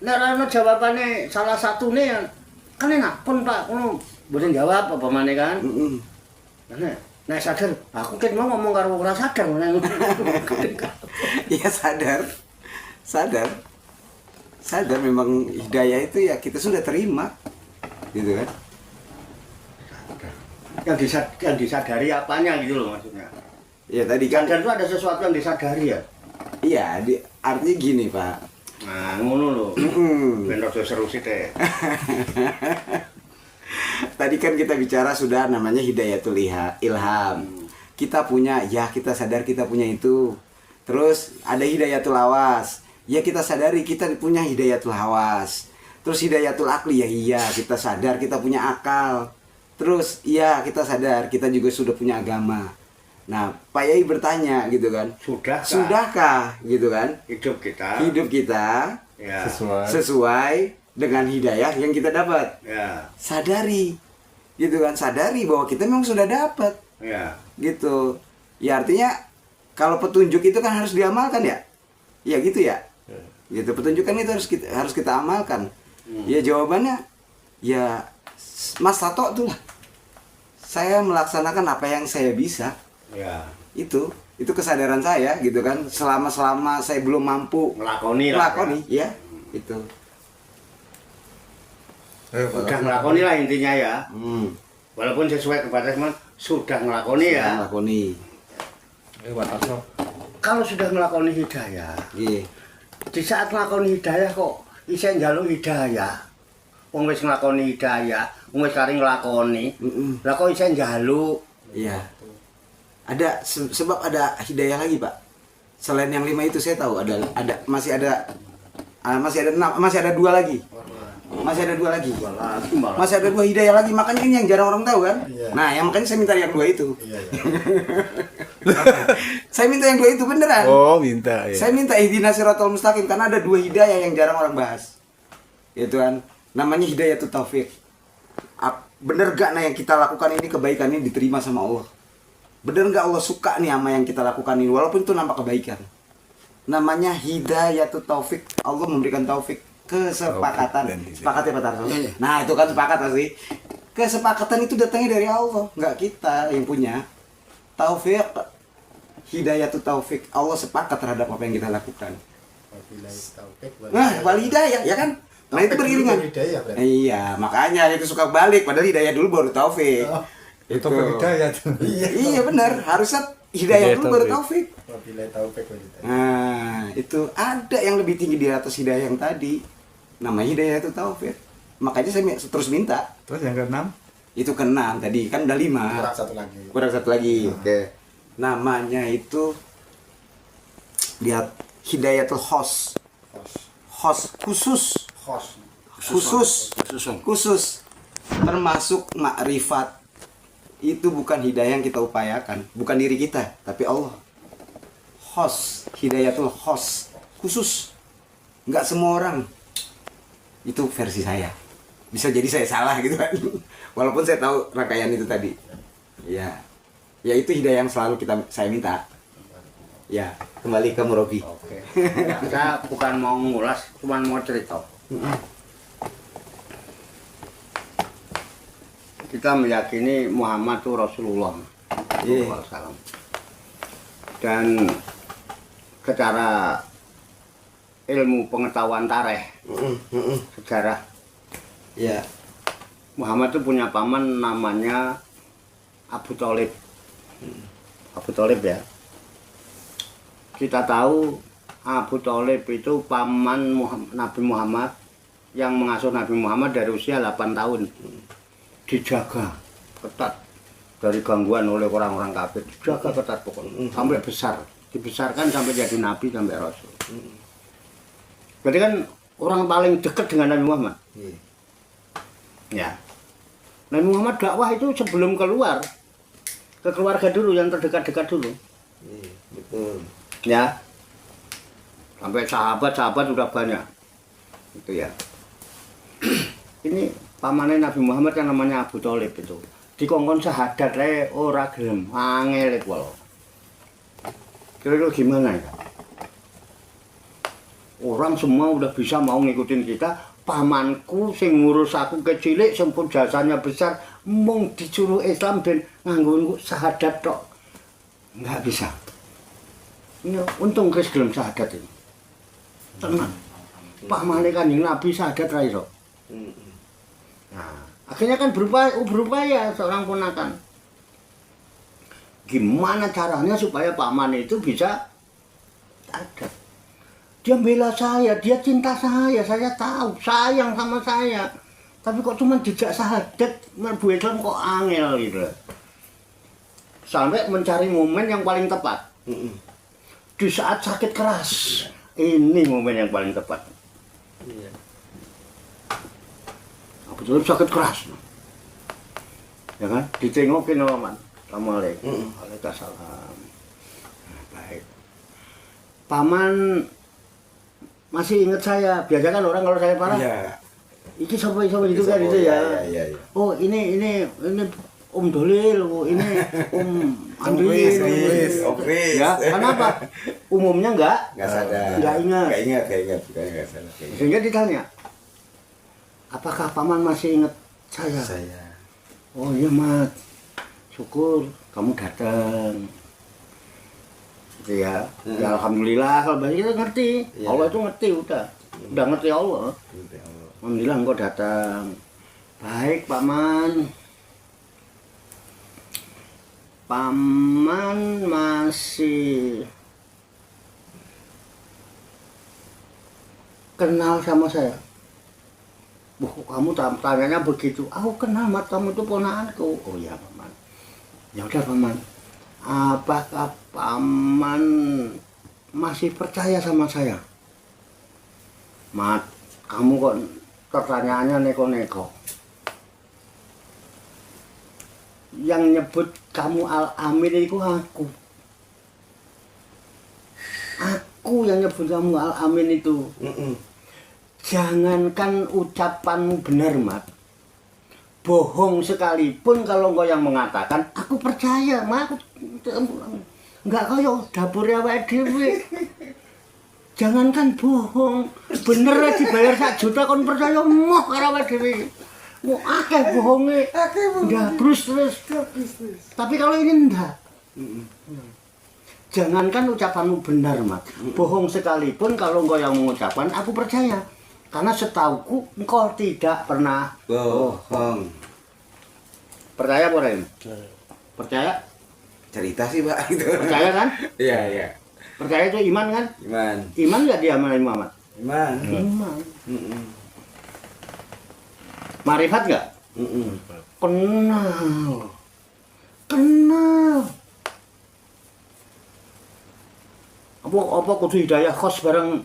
Speaker 3: nek ana jawabane salah satune kan enak pun Pak ngono mboten jawab apa maneh kan. Nek sadar aku ket mau ngomong karo ora sadar ngono.
Speaker 4: Iya sadar. Sadar memang hidayah itu ya kita sudah terima. Gitu kan?
Speaker 3: Yang disadari apanya gitu loh maksudnya.
Speaker 4: Ya tadi kan
Speaker 3: Sadar itu ada sesuatu yang disadari ya.
Speaker 4: iya, artinya gini, Pak.
Speaker 3: Nah, ngono lho. Ben rada seru sih teh.
Speaker 4: Tadi kan kita bicara sudah namanya hidayatul ilham. Kita punya, ya kita sadar kita punya itu. Terus ada hidayatul hawas. Ya kita sadari kita punya hidayatul hawas. Terus hidayatul akli, ya iya kita sadar kita punya akal. Terus iya kita sadar kita juga sudah punya agama. Nah Pak Yai bertanya gitu kan, sudahkah gitu kan
Speaker 3: hidup kita ya.
Speaker 4: sesuai dengan hidayah yang kita dapat.
Speaker 3: Ya.
Speaker 4: Sadari gitu kan, sadari bahwa kita memang sudah dapat
Speaker 3: Ya.
Speaker 4: gitu. Ya artinya kalau petunjuk itu kan harus diamalkan ya. Ya gitu ya. Gitu petunjuk kan itu harus kita amalkan. Ya jawabannya ya Mas Tato tuh lah. Saya melaksanakan apa yang saya bisa.
Speaker 3: Ya.
Speaker 4: Itu kesadaran saya gitu kan. Selama saya belum mampu
Speaker 3: Ngelakoni
Speaker 4: ya. Itu.
Speaker 3: Udah ngelakoni lah intinya ya. Walaupun sesuai kepada teman sudah ngelakoni ya.
Speaker 4: Ngelakoni.
Speaker 3: Kalau sudah ngelakoni hidayah,
Speaker 4: Iya.
Speaker 3: di saat ngelakoni hidayah kok isih njaluk hidayah. wong wis nglakoni hidayah, wong wis kari nglakoni. Lah kok isih njaluk?
Speaker 4: Iya. Ada sebab ada hidayah lagi, Pak. Selain yang 5 itu saya tahu ada masih ada 6, masih ada 2 lagi. Masih ada 2 lagi. Masih ada 2 hidayah lagi. Makanya ini yang jarang orang tahu kan?
Speaker 5: Iya.
Speaker 4: Nah, yang makanya saya minta yang 2 itu.
Speaker 5: Iya, iya.
Speaker 4: Saya minta yang 2 itu beneran.
Speaker 2: Oh, minta ya.
Speaker 4: Saya minta ihdinas siratal mustaqim karena ada 2 hidayah yang jarang orang bahas. Yaitu kan namanya hidayatul taufik. Bener gak nah yang kita lakukan ini kebaikan ini diterima sama Allah? Bener gak Allah suka nih sama yang kita lakukan ini walaupun itu nampak kebaikan? Namanya hidayatul taufik. Allah memberikan taufik, kesepakatan. Sepakat ya Pak Tarso? Nah, itu kan sepakat pasti. Kesepakatan itu datangnya dari Allah, nggak kita yang punya. Taufik, hidayatul taufik. Allah sepakat terhadap apa yang kita lakukan.
Speaker 5: Wabillahi taufik wal
Speaker 4: Nah,
Speaker 5: hidayah.
Speaker 4: wal hidayah ya kan? Nah, itu
Speaker 5: Taufik
Speaker 4: beriringan.
Speaker 5: dulu hidayah berarti.
Speaker 4: Iya, makanya itu suka balik padahal hidayah dulu baru taufik.
Speaker 5: Oh,
Speaker 1: Itu hidayah tuh.
Speaker 4: Iya benar, harusnya hidayah dulu baru taufik.
Speaker 5: wabillahi taufik wal hidayah.
Speaker 4: Nah, itu ada yang lebih tinggi di atas hidayah yang tadi. Namanya hidayah itu taufik. Makanya saya terus minta.
Speaker 1: Terus yang ke-6?
Speaker 4: Itu ke-6 tadi, kan udah 5.
Speaker 5: Kurang satu lagi.
Speaker 4: Kurang 1 lagi. Oke. Namanya itu lihat hidayatul khos. Khos khusus.
Speaker 5: Khos.
Speaker 4: Khusus. Termasuk makrifat. Itu bukan hidayah yang kita upayakan, bukan diri kita, tapi Allah. Khos, hidayatul khos, khusus. Enggak semua orang. Itu versi saya. Bisa jadi saya salah gitu kan. Walaupun saya tahu rangkaian itu tadi. Ya. Ya itu hidayah yang selalu saya minta. Ya, kembali ke Murabi.
Speaker 3: Oke. Saya bukan mau ngulas, cuma mau cerita. Kita meyakini Muhammad itu Rasulullah.
Speaker 4: Iya.
Speaker 3: SAW. Dan secara ilmu pengetahuan tarikh, sejarah,
Speaker 4: Ya.
Speaker 3: Muhammad itu punya paman namanya Abu Thalib. Abu Thalib ya. Kita tahu Abu Thalib itu paman Nabi Muhammad yang mengasuh Nabi Muhammad dari usia 8 tahun. Dijaga ketat dari gangguan oleh orang-orang kafir. Dijaga ketat pokoknya sampai besar. Dibesarkan sampai jadi nabi sampai rasul. Berarti kan orang paling dekat dengan Nabi Muhammad. Ya. Nabi Muhammad dakwah itu sebelum keluar ke keluarga dulu yang terdekat-dekat dulu.
Speaker 4: Betul.
Speaker 3: Ya. Sampai sahabat-sahabat sudah banyak. Itu ya. Ini pamannya Nabi Muhammad yang namanya Abu Thalib itu. Dikongkon syahadat le ora gelem, angel iku lho. Kira-kira gimana ya? Orang semua udah bisa mau ngikutin kita, pamanku sing ngurus aku kecilik sempun jasanya besar, mung disuruh Islam dan nganggo syahadat tok. Enggak bisa. Ini untung kes gelem syahadat ini. Tenang. Pamane Kanjeng Nabi syahadat ra iso. Nah, akhirnya kan berupaya seorang ponakan. Gimana caranya supaya paman itu bisa ada? Dia bela saya, dia cinta saya tahu, sayang sama saya. Tapi kok cuma dijak syahadat, Bu Islam kok angel gitu. Sampai mencari momen yang paling tepat. Di saat sakit keras, ini momen yang paling tepat. Betul sakit keras. Ya kan? Ditengokin sama Assalamualaikum. Waalaikumsalam. Baik. Paman masih ingat saya. Biasa kan orang kalau saya parah.
Speaker 4: Iya.
Speaker 3: Iki sapa gitu kan gitu ya.
Speaker 4: Iya.
Speaker 3: Oh, ini Om Dolil, oh, ini Om Andri.
Speaker 4: Om Kris.
Speaker 3: Ya, kenapa? Umumnya enggak
Speaker 4: sadar.
Speaker 3: Enggak ingat.
Speaker 4: Bukannya enggak sadar.
Speaker 3: Sehingga ditanya, apakah paman masih ingat saya?
Speaker 4: Saya.
Speaker 3: Oh iya Mat, syukur kamu datang. Gitu ya. Ya alhamdulillah kalau banyak kita ngerti.
Speaker 4: Iya.
Speaker 3: Allah itu ngerti udah ngerti Allah. Alhamdulillah engkau datang. Baik paman. Paman masih kenal sama saya. "Wah, kamu tanyanya begitu?" "Aku kenal, Mat, kamu itu ponakanku." "Oh iya, Paman." "Ya udah, Paman. Apakah Paman masih percaya sama saya?" "Mat, kamu kok pertanyaannya neko-neko. Yang nyebut kamu Al-Amin itu aku. Aku yang nyebut kamu Al-Amin itu. Jangankan ucapanmu benar, Mat. Bohong sekalipun kalau engkau yang mengatakan, aku percaya, Mat. Enggak kaya dapurnya awake dhewe. Jangankan bohong, bener aja dibayar 1 juta kon percaya moh karo awake dhewe. Mau akeh bohonge. Ndak terus. Tapi kalau ini enggak. Jangankan ucapanmu benar, Mat. Bohong sekalipun kalau engkau yang mengucapkan, aku percaya. Karena setauku engkau tidak pernah bohong. Percaya apa, Ren? Percaya?
Speaker 4: Cerita sih, Pak, gitu.
Speaker 3: Percaya kan?
Speaker 4: Iya, iya.
Speaker 3: Percaya itu iman kan?
Speaker 4: Iman.
Speaker 3: Iman nggak diamalin Muhammad?
Speaker 4: Iman.
Speaker 3: Iman. Marifat nggak? Kenal. Apa kudu hidayah khos bareng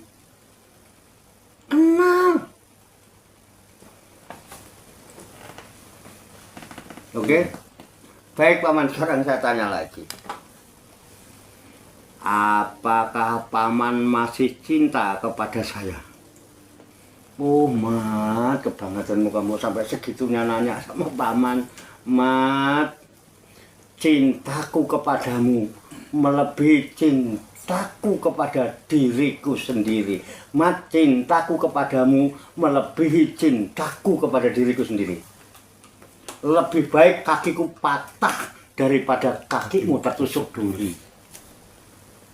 Speaker 3: kenal. Oke. Baik, Paman, sekarang saya tanya lagi. Apakah Paman masih cinta kepada saya? Oh, Mat, kebangetanmu kamu sampai segitunya nanya sama Paman. Mat, cintaku kepadamu melebihi cintaku kepada diriku sendiri. Mat, cintaku kepadamu melebihi cintaku kepada diriku sendiri. Lebih baik kakiku patah daripada kakimu tertusuk duri.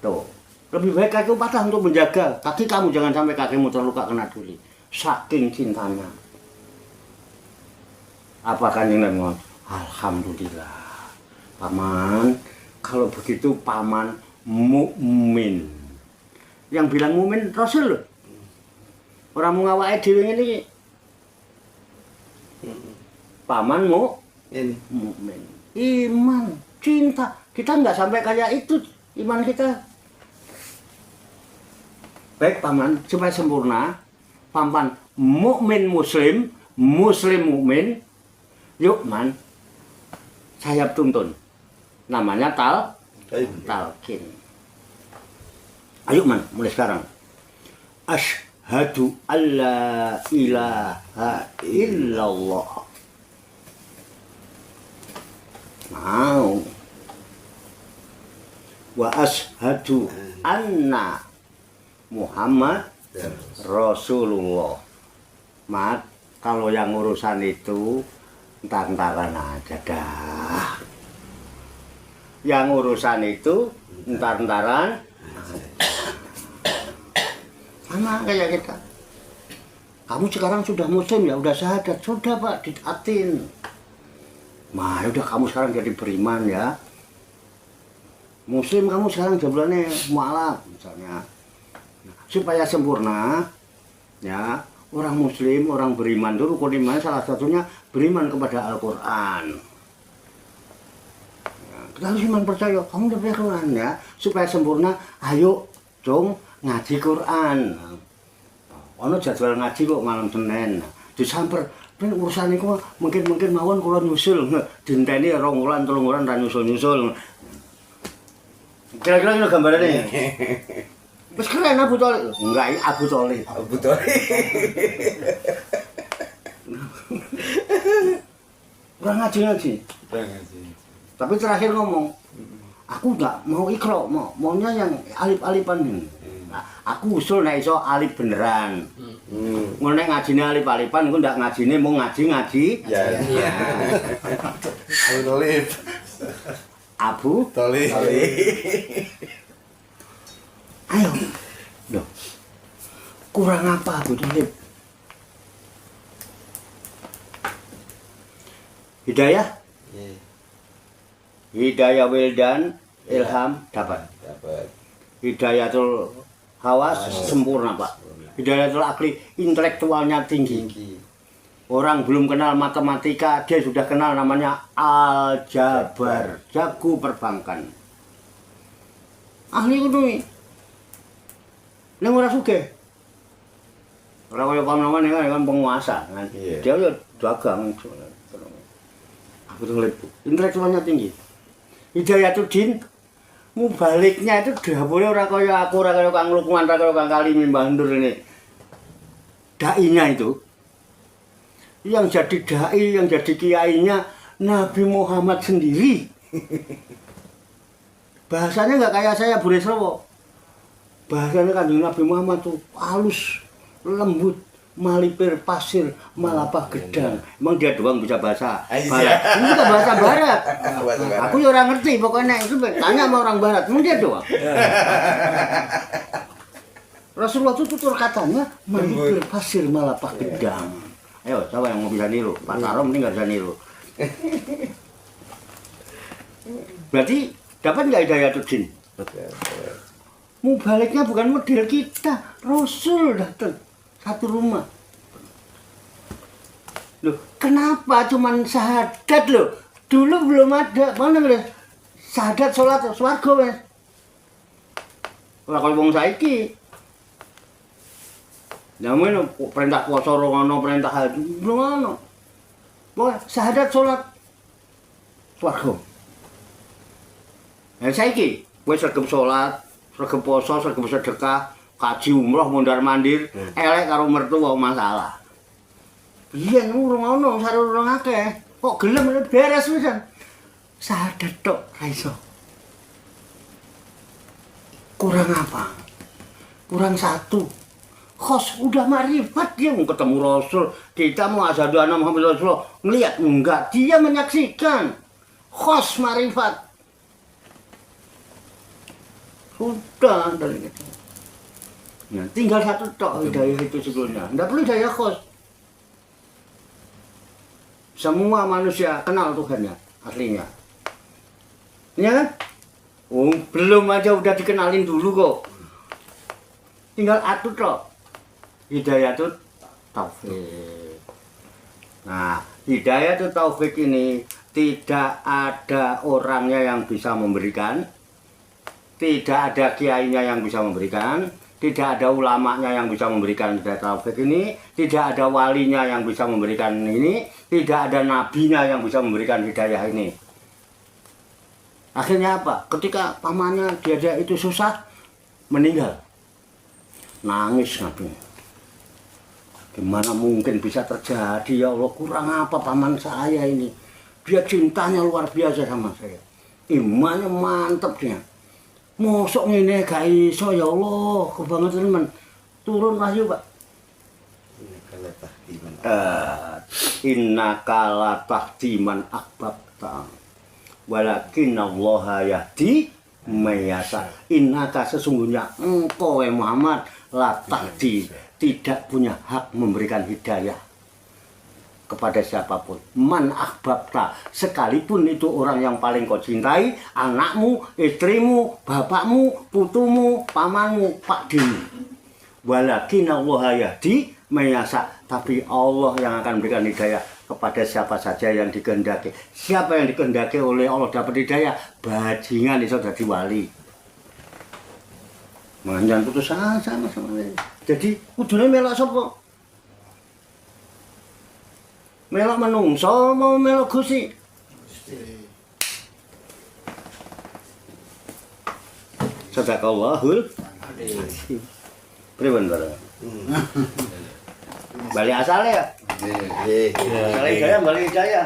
Speaker 3: Tuh, lebih baik kakimu patah untuk menjaga kaki kamu jangan sampai kakimu terluka kena duri. Saking cintanya. Apa Kanjeng Nabi? Alhamdulillah. Paman, kalau begitu Paman mukmin. Yang bilang mukmin Rasul loh. Orang mau ngawake dhewe ngene iki. Paman mukmin. Iman, cinta. Kita nggak sampai kayak itu iman kita. Baik, Paman, supaya sempurna. Paman mukmin muslim, muslim mukmin. Yuk, Man. Saya tuntun. Namanya talqin. Ayo, Man, mulai sekarang. Asyhadu alla ilaha illallah. Mau. Wa asyhadu anna Muhammad Rasulullah. Mat, kalau yang urusan itu entar-entaran aja dah. Yang urusan itu entar-entaran sama kayak kita. Kamu sekarang sudah muslim ya, udah syahadat, sudah Pak, ditaatin. Nah, udah kamu sekarang jadi beriman ya. Muslim kamu sekarang jablannya mualaf misalnya. Supaya sempurna ya, orang muslim, orang beriman itu rukun iman salah satunya beriman kepada Al-Qur'an. Ya, kita harus iman percaya, kamu udah punya Quran ya. Supaya sempurna, ayo dong ngaji Quran. Ono jadwal ngaji kok malam Senin. Disamper, ben urusan iku mungkin mawon kula nyusul. Dinteni 2 wulan 3 wulan ra nyusul-nyusul. Kira-kira ini gambarannya. Wis keren Abu Thalib. Enggak, Abu Thalib. Kurang ngaji. Tapi terakhir ngomong, aku enggak mau ikro, maunya yang alif-alifan ini. Nah, aku usul nek iso alif beneran. Ngono nek ngajine alif-alifan iku ndak ngajine mung ngaji.
Speaker 2: Ya.
Speaker 3: Abu
Speaker 2: Thalib.
Speaker 3: Ayo. Loh. Kurang apa Abu Thalib? Hidayah? Hidayah wildan, ilham dapat. Hidayatul hawas sempurna, Pak. Hidayatul akli intelektualnya tinggi. Orang belum kenal matematika, dia sudah kenal namanya aljabar, jago perbankan. Ahli kudu iki. Ning ora sugih. Ora kaya paman kan penguasa kan.
Speaker 4: Iya.
Speaker 3: Dia ya dagang. Aku tuh ngeliat intelektualnya tinggi. Hidayatuddin mubaliknya itu dapurnya ora kaya aku, ora kaya Kang Lukman, ora kaya Kang Kalimi Mbah Ndur ini. Dai-nya itu yang jadi dai, yang jadi kiainya Nabi Muhammad sendiri. Bahasanya nggak kayak saya Bu Resrowo. Bahasanya Kanjeng Nabi Muhammad tuh halus, lembut, malipir pasir, malapah gedang. Emang dia doang bisa bahasa barat. Ini juga bahasa barat. Aku ya orang ngerti pokoknya itu tanya sama orang barat. Emang dia doang. Rasulullah itu tutur katanya malipir pasir, malapah gedang. Ayo, siapa yang mau bisa niru? Pak Karom ini nggak bisa niru. Berarti dapat nggak Hidayatuddin? Mubaliknya bukan model kita. Rasul datang satu rumah. Loh, kenapa cuman syahadat loh? Dulu belum ada. Mana nih? Syahadat sholat swarga wes. Ora kaya wong saiki. Namanya perintah puasa rono, perintah haji, belum ono. Wah, syahadat sholat swarga. Nah, saiki kowe sregep sholat, sregep poso, sregep sedekah, kaji umroh mondar-mandir, elek karo mertua masalah. Biyen urung ono, sare urung akeh. Kok gelem beres pisan. Syahadat tok ra iso. Kurang apa? Kurang satu. Khos udah marifat dia mau ketemu Rasul, kita mau asyhadu anna Muhammad Rasulullah, ngelihat enggak, dia menyaksikan. Khos marifat. Sudah dari itu. Nah, tinggal satu tok hidayah itu sebelumnya. Enggak perlu hidayah khos. Semua manusia kenal Tuhannya aslinya. Ya kan? Oh, belum aja udah dikenalin dulu kok. Tinggal atu tok. Hidayatut taufik. Nah, hidayatut taufik ini tidak ada orangnya yang bisa memberikan, tidak ada kiainya yang bisa memberikan, tidak ada ulamanya yang bisa memberikan hidayat taufik ini, tidak ada walinya yang bisa memberikan ini, tidak ada nabinya yang bisa memberikan hidayah ini. Akhirnya apa? Ketika pamannya diajak itu susah, meninggal. Nangis nabi. Gimana mungkin bisa terjadi, ya Allah, kurang apa paman saya ini. Dia cintanya luar biasa sama saya. Imannya mantep dia. Mosok ngene gak iso, ya Allah, kebangetan teman. Turun wahyu, Pak. Innaka la tahdi man ahbabta. Walakin Allah yahdi mayasa. Innaka sesungguhnya engkau Muhammad la tahdi, tidak punya hak memberikan hidayah kepada siapapun. Man ahbabta, sekalipun itu orang yang paling kau cintai, anakmu, istrimu, bapakmu, putumu, pamanmu, pakdimu. Walakin Allah yahdi mayasa, tapi Allah yang akan memberikan hidayah kepada siapa saja yang dikehendaki. Siapa yang dikehendaki oleh Allah dapat hidayah, bajingan iso dadi wali. Manjan putus asa sama dia. Jadi kudune melok sapa? Melok menungso mau melok Gusti? Sadaqallahul azim. Pripun, Pak? Balik asalnya ya? Asalnya hidayah, balik hidayah.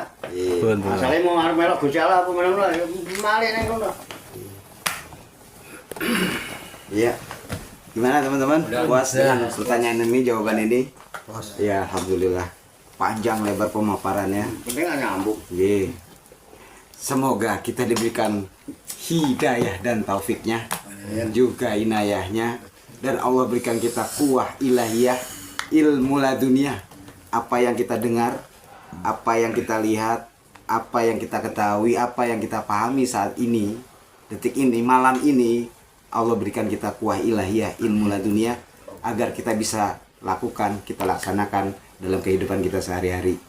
Speaker 3: Asalnya mau arep melok Gusti Allah apa meneng ya malih ning kono.
Speaker 4: Iya. Gimana teman-teman? Puas dengan pertanyaan ini, jawaban ini? Puas. Ya, alhamdulillah. Panjang lebar pemaparannya.
Speaker 3: Penting gak nyambung.
Speaker 4: Ye. Semoga kita diberikan hidayah dan taufiknya, juga inayahnya, dan Allah berikan kita kuah ilahiyah, ilmu ladunia. Apa yang kita dengar, apa yang kita lihat, apa yang kita ketahui, apa yang kita pahami saat ini, detik ini, malam ini, Allah berikan kita kuah ilahiyah, ilmu ladunia, agar kita bisa lakukan, kita laksanakan dalam kehidupan kita sehari-hari.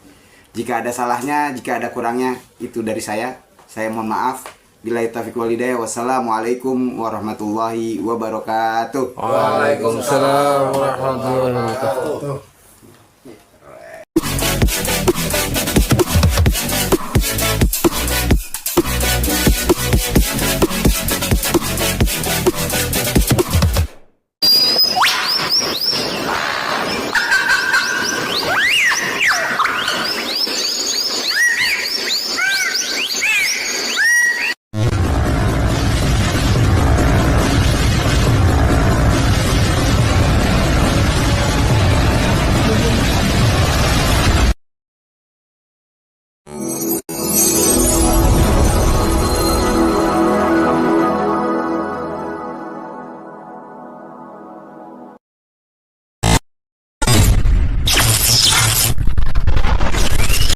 Speaker 4: Jika ada salahnya, jika ada kurangnya, itu dari saya. Saya mohon maaf. Billahi taufiq wal hidayah. Wassalamualaikum warahmatullahi wabarakatuh.
Speaker 2: Waalaikumsalam warahmatullahi wabarakatuh.